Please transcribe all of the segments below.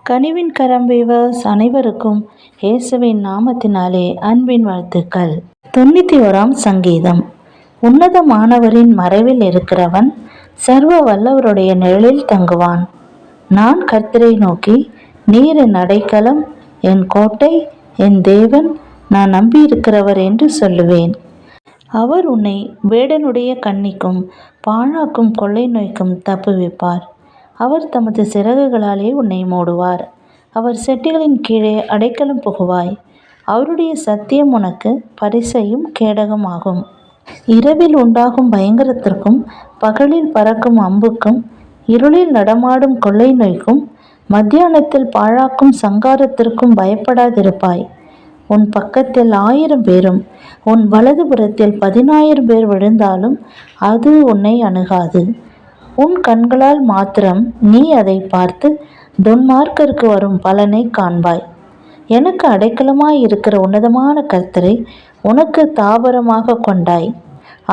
கனிவின் கரம்பேவர்ஸ் அனைவருக்கும் இயேசுவின் நாமத்தினாலே அன்பின் வாழ்த்துக்கள். 91 சங்கீதம். உன்னதமானவரின் மறைவில் இருக்கிறவன் சர்வ வல்லவருடைய நிழலில் தங்குவான். நான் கர்த்தரை நோக்கி, நீர் என் அடைக்கலம், என் கோட்டை, என் தேவன், நான் நம்பியிருக்கிறவர் என்று சொல்லுவேன். அவர் உன்னை வேடனுடைய கண்ணிக்கும் பாழாக்கும் கொள்ளை நோய்க்கும் தப்புவிப்பார். அவர் தமது சிறகுகளாலே உன்னை மூடுவார். அவர் செட்டிகளின் கீழே அடைக்கலம் புகுவாய். அவருடைய சத்தியம் உனக்கு பரிசையும் கேடகமாகும். இரவில் உண்டாகும் பயங்கரத்திற்கும் பகலில் பறக்கும் அம்புக்கும் இருளில் நடமாடும் கொள்ளை நோய்க்கும் மத்தியானத்தில் பாழாக்கும் சங்காரத்திற்கும் பயப்படாதிருப்பாய். உன் பக்கத்தில் 1000 பேரும் உன் வலதுபுறத்தில் 10,000 பேர் விழுந்தாலும் அது உன்னை அணுகாது. உன் கண்களால் மாத்திரம் நீ அதை பார்த்து துன்மார்க்கருக்கு வரும் பலனை காண்பாய். எனக்கு அடைக்கலமாய் இருக்கிற உன்னதமான கர்த்தரை உனக்கு தாபரமாக கொண்டாய்.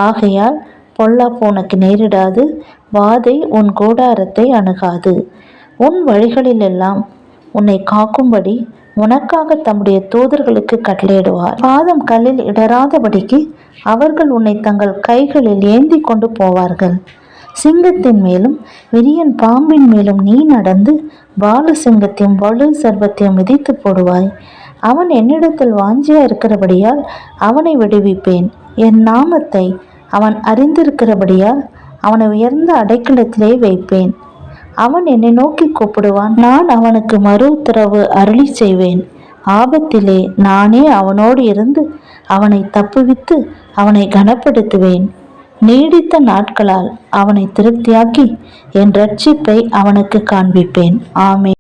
ஆகையால் பொல்லாப்பு உனக்கு நேரிடாது, வாதை உன் கூடாரத்தை அணுகாது. உன் வழிகளிலெல்லாம் உன்னை காக்கும்படி உனக்காக தம்முடைய தூதர்களுக்கு கட்டளையிடுவார். பாதம் கல்லில் இடராதபடிக்கு அவர்கள் உன்னை தங்கள் கைகளில் ஏந்தி கொண்டு போவார்கள். சிங்கத்தின் மேலும் விரியன் பாம்பின் மேலும் நீ நடந்து பால சிங்கத்தையும் வலு சர்வத்தையும் மிதித்து போடுவாய். அவன் என்னிடத்தில் வாஞ்சியா இருக்கிறபடியால் அவனை விடுவிப்பேன். என் நாமத்தை அவன் அறிந்திருக்கிறபடியால் அவனை உயர்ந்த அடைக்கலத்திலே வைப்பேன். அவன் என்னை நோக்கி கூப்பிடுவான், நான் அவனுக்கு மறு உத்தரவு அருளி செய்வேன். ஆபத்திலே நானே அவனோடு இருந்து அவனை தப்புவித்து அவனை கனப்படுத்துவேன். நீடித்த நாட்களால் அவனை திருப்தியாக்கி என் இரட்சிப்பை அவனுக்கு காண்பிப்பேன். ஆமென்.